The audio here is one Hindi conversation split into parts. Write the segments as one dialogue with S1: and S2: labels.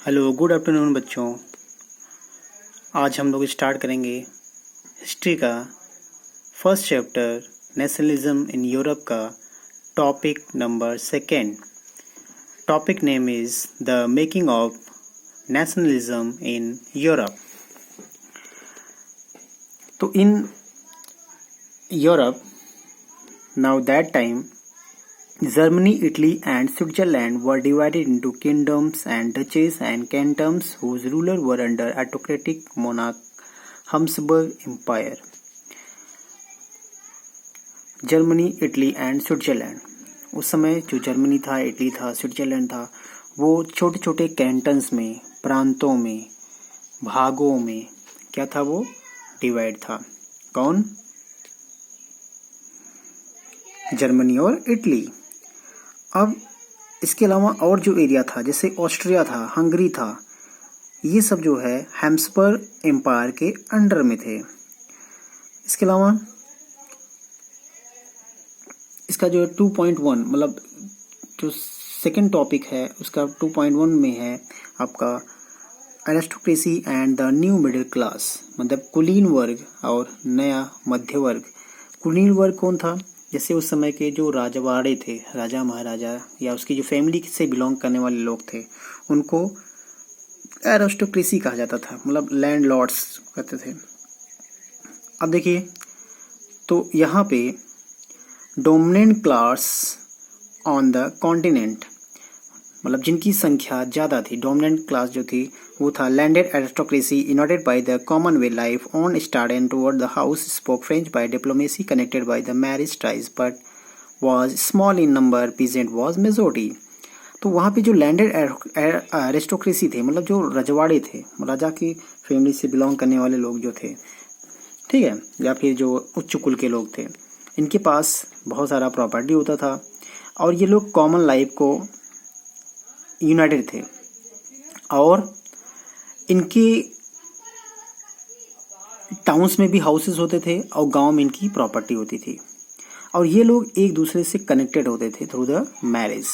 S1: हेलो गुड आफ्टरनून बच्चों। आज हम लोग स्टार्ट करेंगे हिस्ट्री का first chapter nationalism in Europe का topic number second. Topic name is the making of nationalism in Europe. तो in Europe now that time Germany, Italy, and Switzerland were divided into kingdoms and duchies and cantons whose rulers were under autocratic monarch Habsburg Empire. Germany, Italy and Switzerland. उस समय जो जर्मनी था, इटली था, स्विट्जरलैंड था, वो छोटे छोटे कैंटन्स में, प्रांतों में, भागों में क्या था, वो डिवाइड था। कौन? जर्मनी और इटली। अब इसके अलावा और जो एरिया था, जैसे ऑस्ट्रिया था, हंगरी था, ये सब जो है हैब्सबर्ग एम्पायर के अंडर में थे। इसके अलावा इसका जो 2.1 मतलब जो सेकंड टॉपिक है उसका 2.1 में है आपका aristocracy and the new middle class, मतलब कुलीन वर्ग और नया मध्य वर्ग। कुलीन वर्ग कौन था? जैसे उस समय के जो राजवाड़े थे, राजा महाराजा या उसकी जो फैमिली से बिलोंग करने वाले लोग थे, उनको एरिस्टोक्रेसी कहा जाता था, मतलब लैंड लॉर्ड्स कहते थे। अब देखिए, तो यहाँ पे dominant class on the continent, मतलब जिनकी संख्या ज़्यादा थी, डोमिनेंट क्लास जो थी वो था लैंडेड एरिस्टोक्रेसी इनोडेड by the common way life on start and toward the house spoke French by diplomacy connected by the marriage ties but was small in number peasant was majority. तो वहाँ पे जो लैंडेड एरिस्टोक्रेसी थे, मतलब जो रजवाड़े थे, राजा की फैमिली से बिलोंग करने वाले लोग जो थे, ठीक है, या फिर जो उच्च कुल के लोग थे, इनके पास बहुत सारा प्रॉपर्टी होता था और ये लोग कॉमन लाइफ को यूनाइटेड थे और इनके टाउन्स में भी हाउसेस होते थे और गांव में इनकी प्रॉपर्टी होती थी और ये लोग एक दूसरे से कनेक्टेड होते थे थ्रू द मैरिज।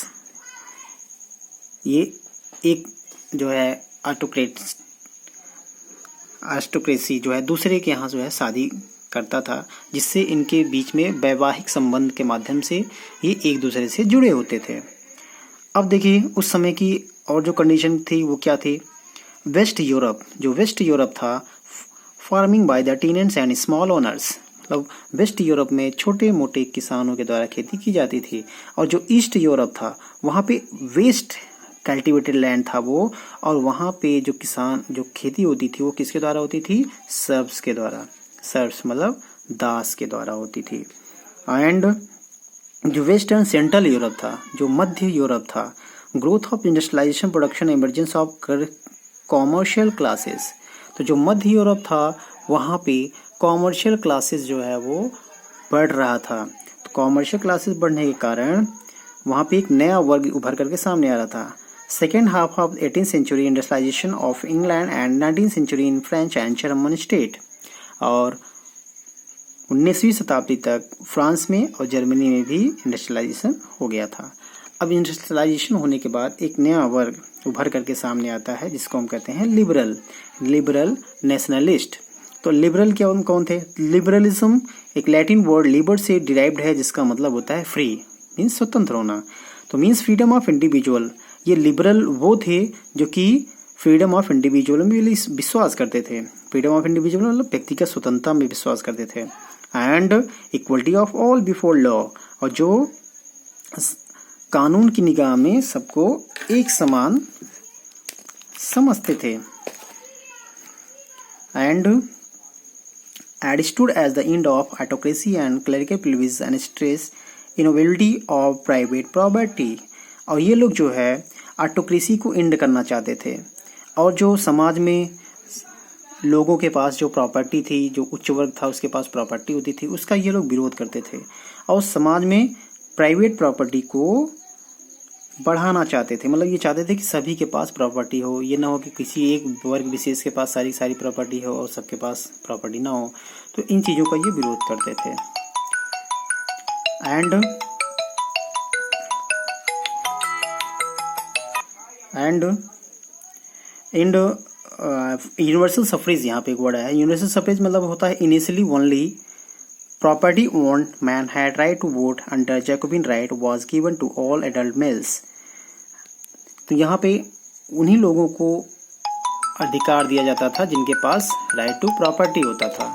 S1: ये एक जो है एरिस्टोक्रेसी जो है दूसरे के यहाँ जो है शादी करता था, जिससे इनके बीच में वैवाहिक संबंध के माध्यम से ये एक दूसरे से जुड़े होते थे। अब देखिए, उस समय की और जो कंडीशन थी वो क्या थी? वेस्ट यूरोप, जो वेस्ट यूरोप था, farming by the tenants and small owners, मतलब वेस्ट यूरोप में छोटे मोटे किसानों के द्वारा खेती की जाती थी। और जो ईस्ट यूरोप था वहाँ पे वेस्ट कल्टिवेटेड लैंड था वो, और वहाँ पे जो किसान जो खेती होती थी वो किसके द्वारा होती थी? सर्ब्स के द्वारा। सर्ब्स मतलब दास के द्वारा होती थी। एंड जो वेस्ट एंड सेंट्रल यूरोप था, जो मध्य यूरोप था, growth of industrialization production emergence of commercial classes, तो जो मध्य यूरोप था वहाँ पे कॉमर्शियल क्लासेस जो है वो बढ़ रहा था। तो कॉमर्शियल क्लासेस बढ़ने के कारण वहाँ पे एक नया वर्ग उभर करके सामने आ रहा था। Second half of 18th century industrialization of England and 19th century in French and German state, और 19वीं शताब्दी तक फ्रांस में और जर्मनी में भी इंडस्ट्रियलाइजेशन हो गया था। अब इंडस्ट्रियलाइजेशन होने के बाद एक नया वर्ग उभर करके सामने आता है जिसको हम कहते हैं लिबरल नेशनलिस्ट। तो लिबरल क्या कौन थे? लिबरलिज्म एक लैटिन वर्ड लिबर से डिराइव्ड है जिसका मतलब होता है फ्री, मीन्स स्वतंत्र होना। तो मीन्स फ्रीडम ऑफ इंडिविजुअल। ये लिबरल वो थे जो कि फ्रीडम ऑफ इंडिविजुअल में विश्वास करते थे। फ्रीडम ऑफ इंडिविजुअल मतलब व्यक्तिगत स्वतंत्रता में विश्वास करते थे। And equality of all before law, और जो कानून की निगाह में सबको एक समान समझते थे। And understood as the end of autocracy and clerical privilege and stress inability of private property। और ये लोग जो है ऑटोक्रेसी को एंड करना चाहते थे, और जो समाज में लोगों के पास जो प्रॉपर्टी थी, जो उच्च वर्ग था उसके पास प्रॉपर्टी होती थी, उसका ये लोग विरोध करते थे और समाज में प्राइवेट प्रॉपर्टी को बढ़ाना चाहते थे। मतलब ये चाहते थे कि सभी के पास प्रॉपर्टी हो, ये ना हो कि किसी एक वर्ग विशेष के पास सारी प्रॉपर्टी हो और सबके पास प्रॉपर्टी ना हो। तो इन चीज़ों का ये विरोध करते थे। एंड एंड यूनिवर्सल सफरेज यहाँ पे एक वर्ड है। यूनिवर्सल सफरेज मतलब होता है initially only property owned man had right to vote under Jacobin right was given to all adult males. तो यहाँ पे उन्हीं लोगों को अधिकार दिया जाता था जिनके पास राइट टू प्रॉपर्टी होता था।